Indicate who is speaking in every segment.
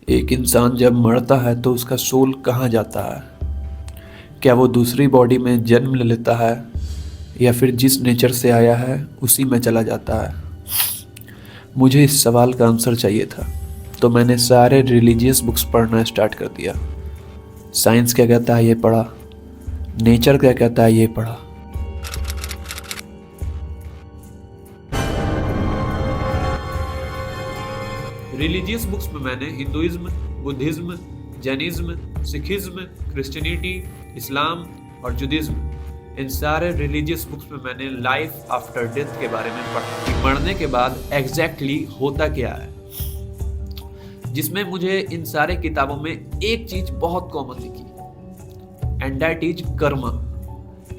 Speaker 1: एक इंसान जब मरता है तो उसका सोल कहाँ जाता है? क्या वो दूसरी बॉडी में जन्म ले लेता है या फिर जिस नेचर से आया है उसी में चला जाता है? मुझे इस सवाल का आंसर चाहिए था, तो मैंने सारे रिलीजियस बुक्स पढ़ना स्टार्ट कर दिया। साइंस क्या कहता है ये पढ़ा, नेचर क्या कहता है ये पढ़ा। रिलीजियस बुक्स में मैंने Hinduism, Buddhism, Jainism, Sikhism, Christianity, Islam और जुडिज्म, इन सारे रिलीजियस बुक्स में मैंने लाइफ आफ्टर डेथ के बारे में पढ़ा कि मरने के बाद एग्जैक्टली होता क्या है। जिसमें मुझे इन सारे किताबों में एक चीज बहुत कॉमन दिखी, एंड दैट इज कर्मा।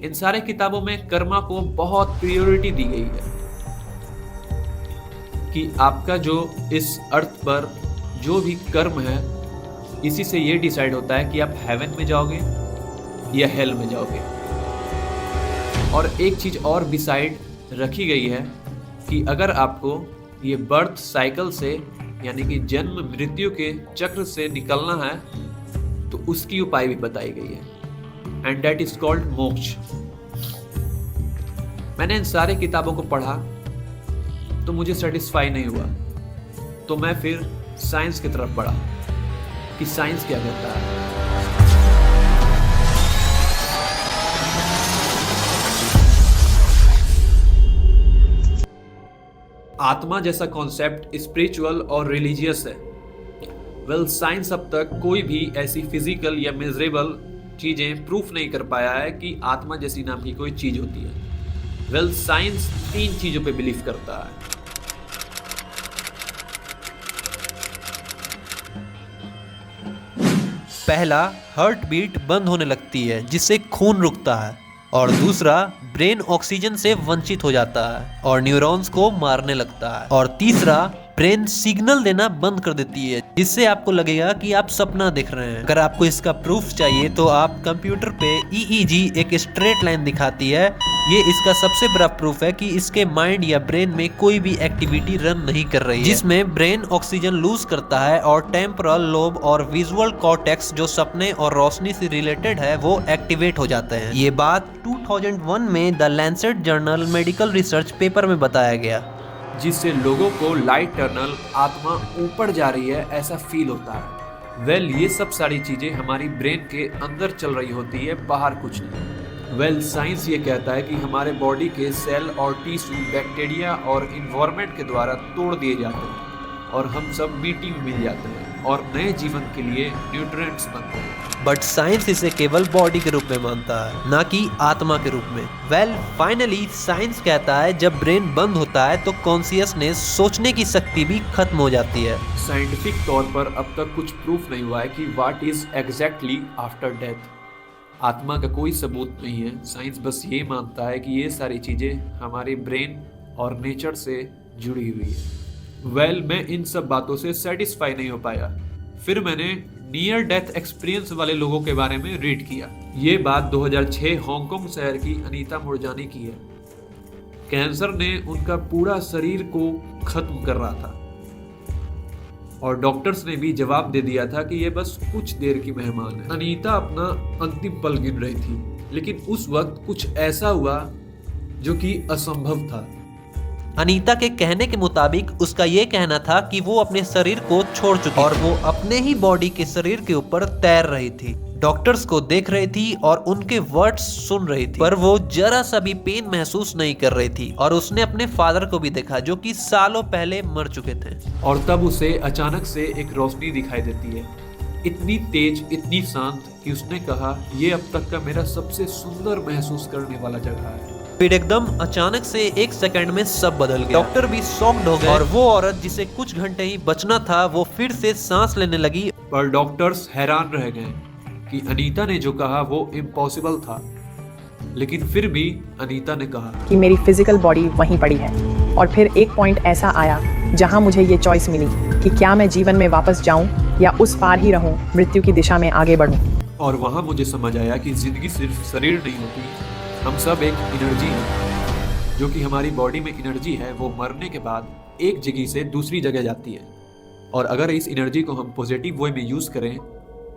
Speaker 1: इन सारे किताबों में कर्मा को बहुत प्रायोरिटी दी गई है कि आपका जो इस अर्थ पर जो भी कर्म है, इसी से ये डिसाइड होता है कि आप हेवन में जाओगे या हेल में जाओगे। और एक चीज और डिसाइड रखी गई है कि अगर आपको ये बर्थ साइकिल से यानी कि जन्म मृत्यु के चक्र से निकलना है तो उसकी उपाय भी बताई गई है, एंड दैट इज कॉल्ड मोक्ष। मैंने इन सारे किताबों को पढ़ा तो मुझे सेटिस्फाई नहीं हुआ, तो मैं फिर साइंस की तरफ बढ़ा कि साइंस क्या कहता है। आत्मा जैसा कॉन्सेप्ट स्पिरिचुअल और रिलीजियस है। वेल, साइंस अब तक कोई भी ऐसी फिजिकल या मेजरेबल चीजें प्रूफ नहीं कर पाया है कि आत्मा जैसी नाम की कोई चीज होती है। वेल, साइंस 3 चीजों पे बिलीव करता है।
Speaker 2: पहला, हार्ट बीट बंद होने लगती है जिससे खून रुकता है, और दूसरा, ब्रेन ऑक्सीजन से वंचित हो जाता है और न्यूरॉन्स को मारने लगता है, और तीसरा, ब्रेन सिग्नल देना बंद कर देती है जिससे आपको लगेगा कि आप सपना देख रहे हैं। अगर आपको इसका प्रूफ चाहिए तो आप कंप्यूटर पे EEG एक स्ट्रेट लाइन दिखाती है, ये इसका सबसे बड़ा प्रूफ है कि इसके माइंड या ब्रेन में कोई भी एक्टिविटी रन नहीं कर रही है, जिसमें ब्रेन ऑक्सीजन लूज करता है और टेम्पोरल लोब और विजुअल कॉर्टेक्स जो सपने और रोशनी से रिलेटेड है वो एक्टिवेट हो जाते हैं। ये बात 2001 में the Lancet journal medical research paper में बताया गया,
Speaker 1: जिससे लोगों को लाइट टर्नल आत्मा ऊपर जा रही है ऐसा फील होता है। वेल, ये सब सारी चीजें हमारी ब्रेन के अंदर चल रही होती है, बाहर कुछ नहीं। वेल, साइंस ये कहता है कि हमारे बॉडी के सेल और टिश्यू बैक्टीरिया और इन्वायरमेंट के द्वारा तोड़ दिए जाते हैं और हम सब मिट्टी में मिल जाते हैं और नए जीवन के लिए न्यूट्रिएंट्स बनते हैं।
Speaker 2: बट साइंस इसे केवल बॉडी के रूप में मानता है, ना कि आत्मा के रूप में। वेल, फाइनली साइंस कहता है जब ब्रेन बंद होता है तो कॉन्शियसनेस, सोचने की शक्ति भी खत्म हो जाती है।
Speaker 1: साइंटिफिक तौर पर अब तक कुछ प्रूफ नहीं हुआ है कि what is exactly after death. आत्मा का कोई सबूत नहीं है। साइंस बस ये मानता है कि ये सारी चीजें हमारे ब्रेन और नेचर से जुड़ी हुई है। वेल, मैं इन सब बातों से सेटिस्फाई नहीं हो पाया। फिर मैंने नियर डेथ एक्सपीरियंस वाले लोगों के बारे में रीड किया। ये बात 2006 हांगकांग शहर की अनीता मुरजानी की है। कैंसर ने उनका पूरा शरीर को खत्म कर रहा था और डॉक्टर्स ने भी जवाब दे दिया था कि ये बस कुछ देर की मेहमान है। अनीता अपना अंतिम पल गिन रही थी, लेकिन उस वक्त कुछ ऐसा हुआ जो कि असंभव था।
Speaker 2: अनीता के कहने के मुताबिक उसका ये कहना था कि वो अपने शरीर को छोड़ चुकी और वो अपने ही बॉडी के शरीर के ऊपर तैर रही थी, डॉक्टर्स को देख रही थी और उनके वर्ड्स सुन रही थी, पर वो जरा सा भी पेन महसूस नहीं कर रही थी। और उसने अपने फादर को भी देखा जो कि सालों पहले मर चुके थे।
Speaker 1: और तब उसे अचानक से एक रोशनी दिखाई देती है, इतनी तेज, इतनी शांत कि उसने कहा, ये अब तक का मेरा सबसे सुंदर महसूस करने वाला जगह है।
Speaker 2: फिर एकदम अचानक से 1 सेकंड में सब बदल गया। डॉक्टर भी शॉक्ड हो गए और वो औरत जिसे कुछ घंटे ही बचना था वो फिर से सांस लेने लगी।
Speaker 1: पर डॉक्टर्स हैरान रह गए कि अनीता ने जो कहा वो इम्पॉसिबल था, लेकिन फिर भी अनीता ने कहा
Speaker 3: कि मेरी फिजिकल बॉडी वहीं पड़ी है। और फिर एक पॉइंट ऐसा आया जहां मुझे ये चॉइस मिली कि क्या मैं जीवन में वापस जाऊं या उस पार ही रहूं, मृत्यु की दिशा में आगे बढ़ूं।
Speaker 1: और वहां मुझे समझ आया कि जिंदगी सिर्फ शरीर नहीं होती, हम सब एक एनर्जी है। जो कि हमारी बॉडी में एनर्जी है वो मरने के बाद एक जगह से दूसरी जगह जाती है और अगर इस एनर्जी को हम पॉजिटिव वे में यूज़ करें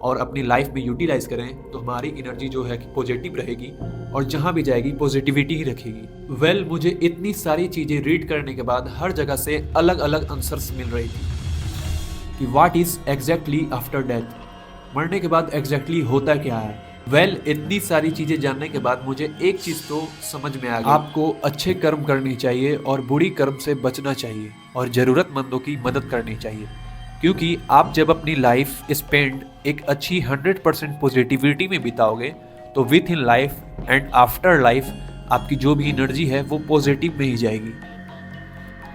Speaker 1: और अपनी लाइफ में यूटिलाइज करें तो हमारी एनर्जी जो है कि पॉजिटिव रहेगी और जहाँ भी जाएगी पॉजिटिविटी ही रखेगी। वेल, मुझे इतनी सारी चीज़ें रीड करने के बाद हर जगह से अलग अलग आंसर्स मिल रही थी कि what is exactly after death, मरने के बाद एग्जैक्टली होता क्या है। वेल, इतनी सारी चीज़ें जानने के बाद मुझे एक चीज़ तो समझ में आ गई, आपको अच्छे कर्म करने चाहिए और बुरी कर्म से बचना चाहिए और ज़रूरतमंदों की मदद करनी चाहिए, क्योंकि आप जब अपनी लाइफ स्पेंड एक अच्छी 100% पॉजिटिविटी में बिताओगे तो with in life and after life आपकी जो भी एनर्जी है वो पॉजिटिव में ही जाएगी।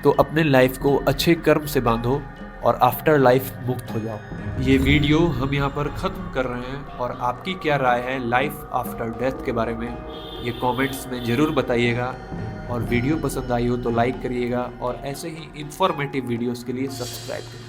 Speaker 1: तो अपने लाइफ को अच्छे कर्म से बांधो और आफ्टर लाइफ मुक्त हो जाओ। ये वीडियो हम यहाँ पर ख़त्म कर रहे हैं और आपकी क्या राय है लाइफ आफ्टर डेथ के बारे में ये कमेंट्स में ज़रूर बताइएगा। और वीडियो पसंद आई हो तो लाइक करिएगा और ऐसे ही इंफॉर्मेटिव वीडियोस के लिए सब्सक्राइब करिए।